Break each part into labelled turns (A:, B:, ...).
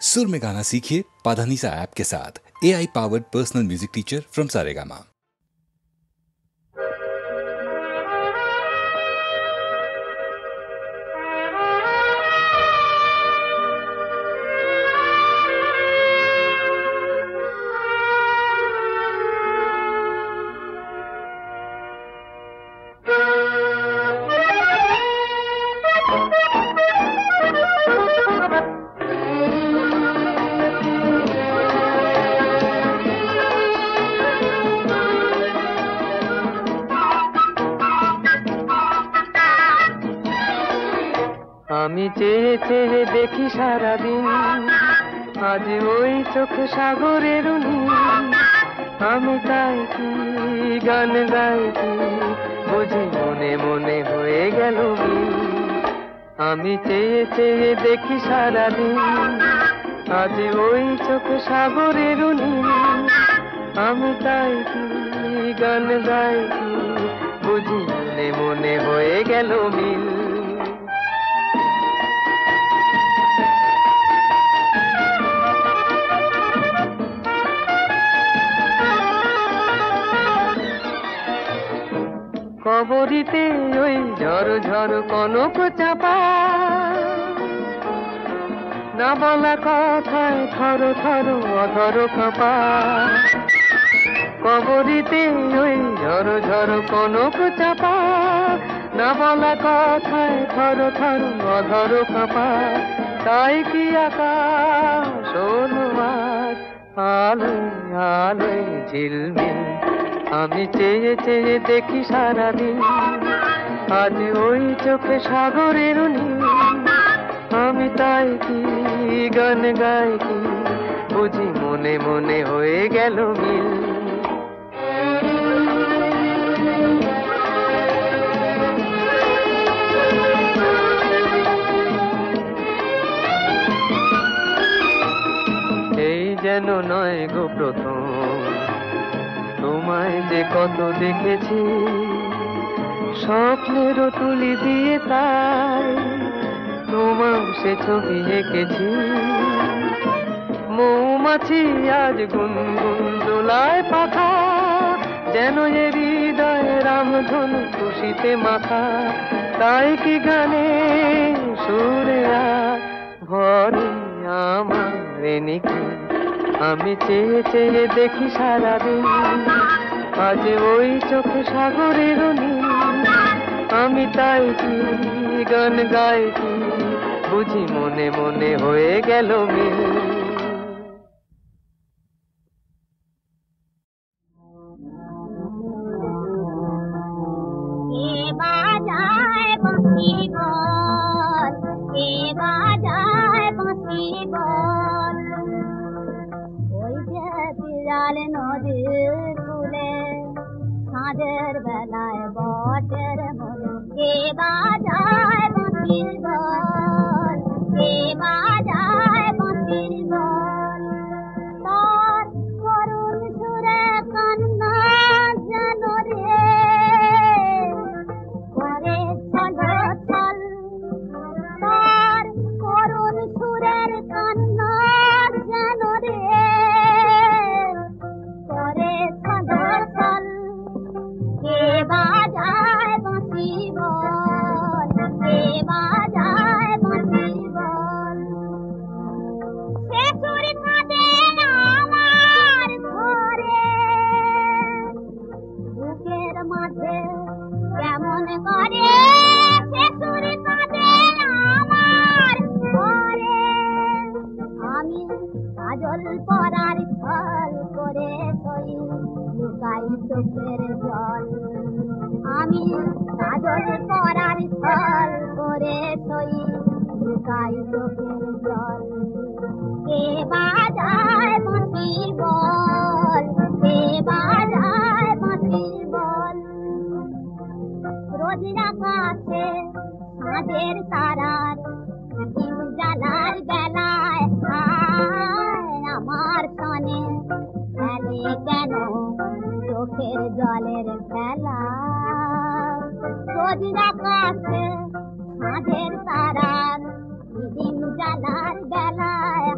A: सुर में गाना सीखिए पाधानीसा ऐप के साथ। AI powered personal music teacher from Saregama.
B: আমি চেয়ে চেয়ে দেখি সারাদিন, আজ ওই চোখ সাগরের নীল। আমি তাই কি গান গাই কি বুঝি মনে মনে হয়ে গেল মিল। আমি চেয়ে চেয়ে দেখি সারাদিন, আজ ওই চোখ সাগরের নীল। আমি তাই কি গান গাই কি বুঝি মনে মনে হয়ে গেল মিল। কবরীতে ওই ঝড় ঝড় কনক চাপা, না বলা কথায় থর থর অধর কাঁপা। কবরীতে ওই ঝড় ঝড় কনক চাপা, না বলা কথায় থর থর অধর কাঁপা। তাই কি আকাশ অনুমার আলোয় আলোয় ঝিলমিল। আমি চেয়ে চেয়ে দেখি সারাদিন, আজ ওই চোখে সাগরের নীল। আমি তাই কি গান গাই কি বুঝি মনে মনে হয়ে গেল মিল। এই যেন নয় গো প্রথম, তোমায় যে কত দেখেছি স্বপ্নেরও তুলি দিয়ে, তাই তোমার সে ছবি এঁকেছি। মৌমাছি আজ গুনগুন দোলায় পাখা, যেন এ হৃদয় রামধনু খুশিতে মাথা। তাই কি গানে সুরে আর ভরে আমার নিকি। আমি চেয়ে চেয়ে দেখি সারাদিন, আজ ওই চোখ সাগরের নীল। আমি তাই কি গান গাই কি বুঝি মনে মনে হয়ে গেল মিল।
C: নদীর কূলে সাঁঝের বেলায় বটের মূলে কে বাজায় বাঁশির বল, কে বাজায় বাঁশির বল। তার করুণ সুরে কান্না যেন রে করে ছলো ছল। তার করুণ সুরের কান্না যেন রে কে বাজায় বাঁশি বল, কে বাজায় বাঁশি বল। সে সুর কাঁদে আমার ঘরে, বুকের মাঝে কেমন করে। সে সুর কাঁদে আমার ঘরে, আমি কাজল পরার ছল করে সই লুকাই চোখের জল। আমি কাজল পরার ছল করে সই লুকাই চোখের জল। কে বাজায় বাঁশি বল, কে বাজায় বাঁশি বল। রোজ আকাশে সাঁঝের তারার দিন জ্বালার বেলায় আমার সনে খেলে কেন চোখের জলের খেলা। রোজ আকাশে সাঁঝের তারার দিন জ্বালার বেলায়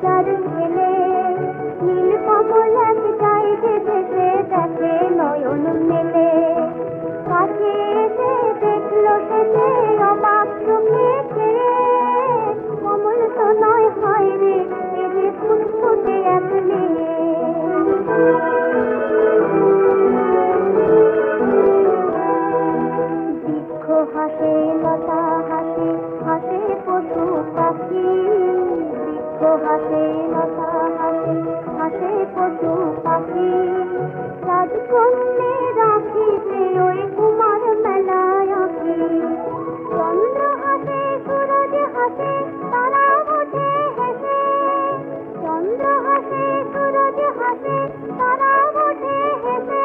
C: হাজার ছেলে নীল কমল এক চাইতে ভেসে দেখে নয়ন মেলে কাছে এসে দেখলো সে অবাক চোখে কমল তো নয় হয় রে এ যে ফুটফুটে এক মেয়ে বৃক্ষ হাসে লতা হাসে হাসে পশু পাখি বৃক্ষ হাসে লতা হাসে হাসে পশু পাখি রাজকন্যে রাখিতে ওই কুমার মেলায় আঁকি চন্দ্র হাসে সূরজ হাসে তারা ওঠে হেসে চন্দ্র হাসে সূরজ হাসে তারা ওঠে হেসে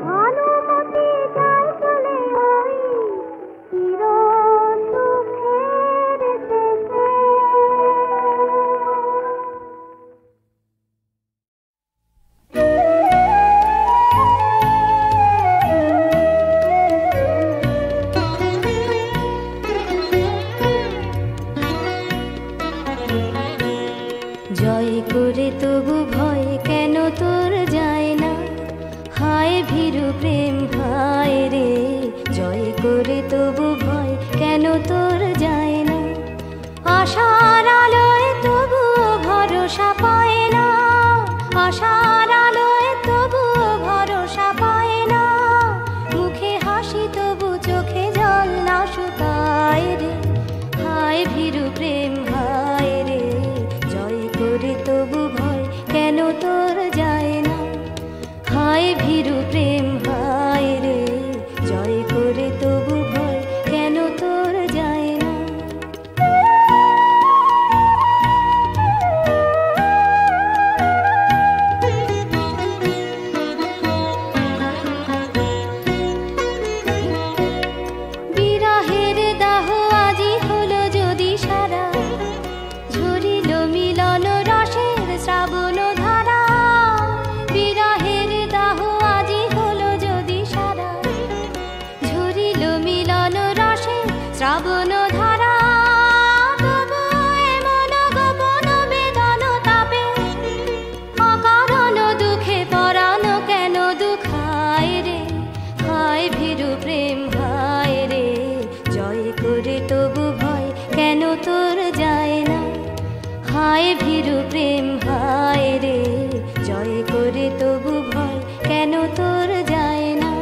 C: ভানুমতি যায় চলে ওই চির সুখের দেশে জয় করে তবু ভয় কেন তোর যায় না হায় ভীরু প্রেম ভাই রে জয় করে তবু ভয় কেন তোর যায় না আশার আলোয় তবু ভরসা পায় না আশার আলোয় তবু ভরসা পায় না মুখে হাসি তবু চোখে জল না শুকায় রে হায় ভীরু প্রেম ভাই রে জয় করে তবু ভয় কেন তোর যায় না হায় ভীরু প্রেম ভাই রে জয় করে তবু ভয় কেন তোর যায় না বিরহের দাহ আজি হলো যদি সারা ঝরিল মিলন রসের শ্রাবণ ধারা বিরহের দাহ আজি হলো যদি সারা ঝরিল মিলন রসের শ্রাবণ ধারা তবু এমন গোপন বেদন তাপে অকারণ দুঃখে পরাণ কেন দুঃখায় রে হায় ভীরু প্রেম ভাই রে জয় করে তবু ভয় কেন তোর যায় না হায় ভীরু প্রেম ভাই রে জয় করে তবু ভয় কেন তোর যায় না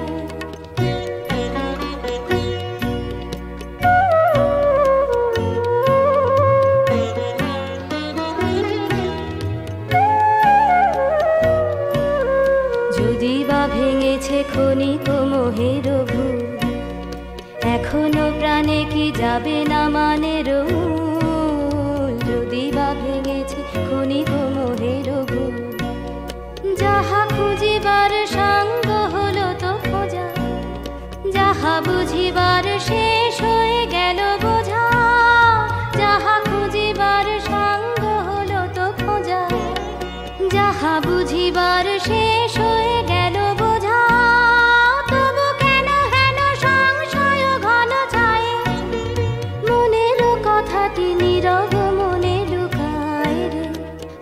C: যদি বা ভেঙেছে ক্ষণিক মোহের ভুল এখনো প্রাণে কি যাবে না মানের মূল যদি বা ভেঙেছে ক্ষণিক মোহের ভুল যাহা খুঁজিবার সাঙ্গ হলো তো খোঁজা যাহা বুঝিবার শেষ হয়ে গেল বোঝা যাহা খুঁজিবার সাঙ্গ হলো তো খোঁজা যাহা বুঝিবার শেষ হয়ে গেল বোঝা তবু কেন হেন সংশয় ঘন ছায়ে মনের কথাটি নীরব মনে লুকায় রে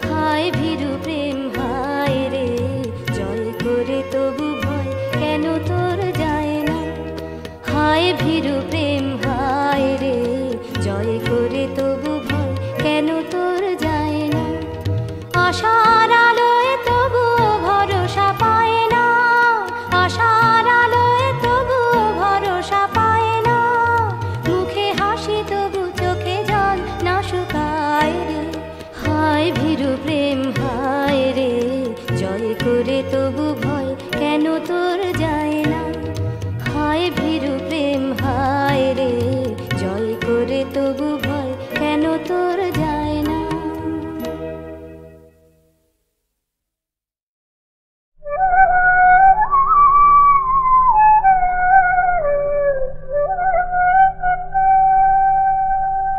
C: হায় ভীরু প্রেম হায় রে জয় করে তবু ভয় কেন তোর যায় না হায় ভীরু প্রেম হায় রে জয় করে তবু ভয় কেন তোর যায় না আশার আলোয় তবু ভরসা পায় না আশার আলোয় তবু ভরসা পায় না মুখে হাসি তবু চোখে জল না শুকায় রে হায় ভীরু প্রেম হায় রে জয় করে তবু ভয় কেন তোর যায় না হায় ভীরু প্রেম হায় রে জয় করে তবু ভয় কেন তোর যায় না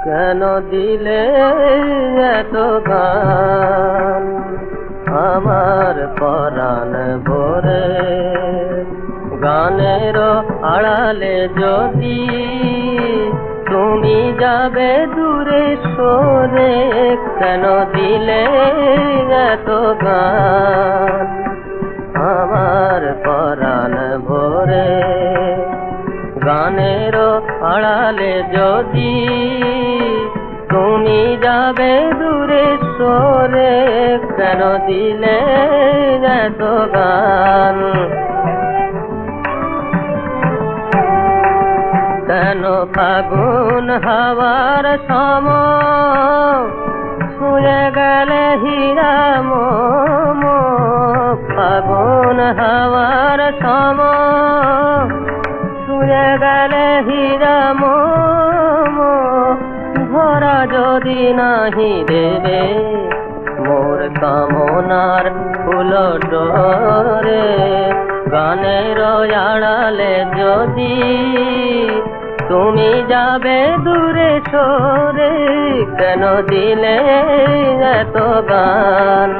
B: কেন দিলে এত গান আমার পরাণ ভরে গানের আড়ালে যদি তুমি তুমি যাবে দূরে সরে, কেন দিলে এত গান আমার পরাণ ভরে। গানের আড়ালে যদি তুমি যাবে দূরে সরে, কেন দিলে এত গান। কেন ফাগুন হাওয়ার সম ছুঁয়ে গেলে হীরা মোম, ফাগুন হাওয়ার সম ছুঁয়ে গেলে হীরা মোম। ধরা যদি নাহি দেবে মোর কামনার ফুল ডোরে, গানের আড়ালে যদি তুমি যাবে দূরে সরে, কেন দিলে এত গান।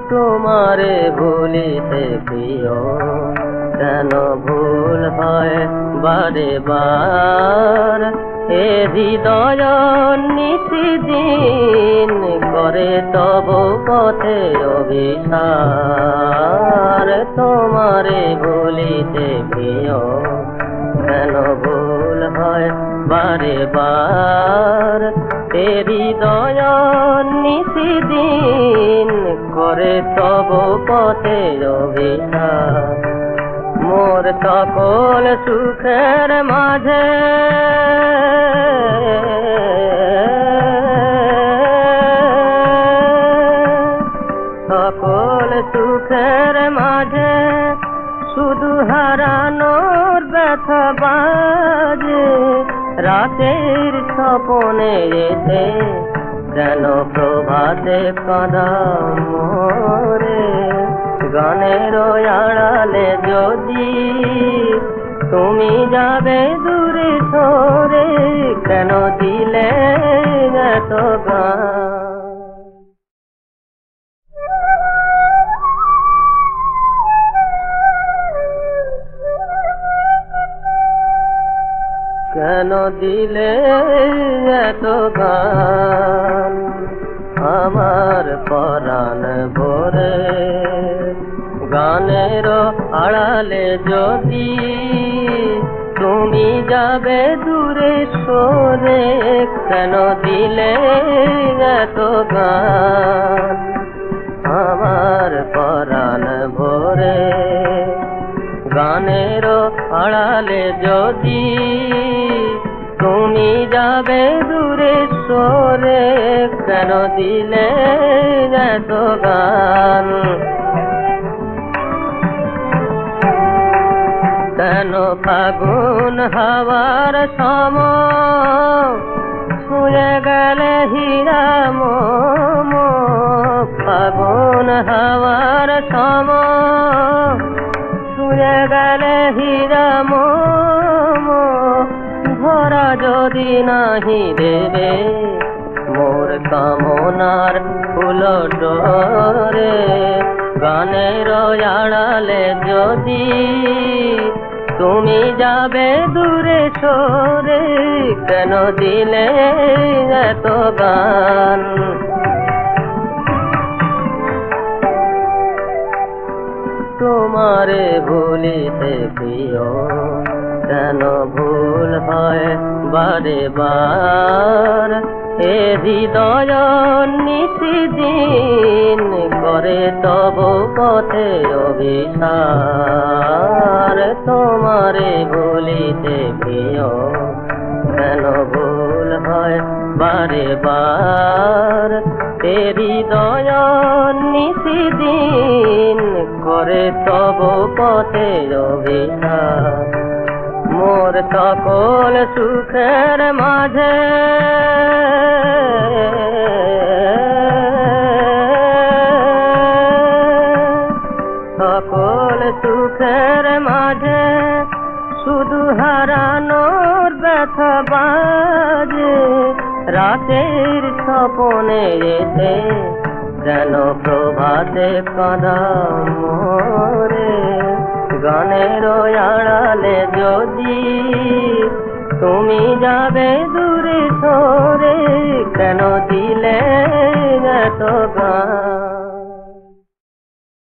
B: তোমারে ভুলিতে প্রিয় কেন ভুল হয় বারে বার, এ হৃদয় নিতিদিন করে তব পথে অভিসার। তোমারে ভুলিতে প্রিয় কেন ভুল হয় বারে বার, এ হৃদয় নিতিদিন করে তব পথে অভিসার। মোর সকল সুখের মাঝে সকল সুখের মাঝে শুধু হারানোর ব্যথা বাজে। রাতের স্বপনে এসে কেন প্রভাতে কাঁদা মোরে, গানের আড়ালে যদি তুমি যাবে দূরে সরে, কেন দিলে এত গান। কেন দিলে এত গান আমার পরাণ ভরে। গানের আড়ালে যদি তুমি যাবে দূরে সরে, কেন দিলে এত গান আমার পরাণ ভরে। গানের আড়ালে যদি তুমি যাবে দূরে সরে, কেন দিলে এত গান। কেন ফাগুন হাওয়ার সম ছুঁয়ে গেলে হীরা মোম, ফাগুন হাওয়ার সম ছুঁয়ে গেলে হীরা মোম। ধরা যদি নাহি দেবে মোর কামনার ফুল ডোরে, গানের আড়ালে যদি তুমি যাবে দূরে সরে, কেন দিলে এত গান। তোমারে ভুলিতে প্রিয় কেন ভুল হয় বারে বার, এ হৃদয় নিতিদিন করে তব পথে অভিসার। তোমারে ভুলিতে প্রিয় কেন ভুল হয় বারে বার, এ হৃদয় নিতিদিন করে তব পথে অভিসার। মোর সকল সুখের মাঝে সকল সুখের মাঝে শুধু হারানোর ব্যথা বাজে। রাতের স্বপনে এসে যেন প্রভাতে কাঁদা মোরে, গানের আড়ালে যদি তুমি যাবে দূরে সরে, কেন দিলে এত গান?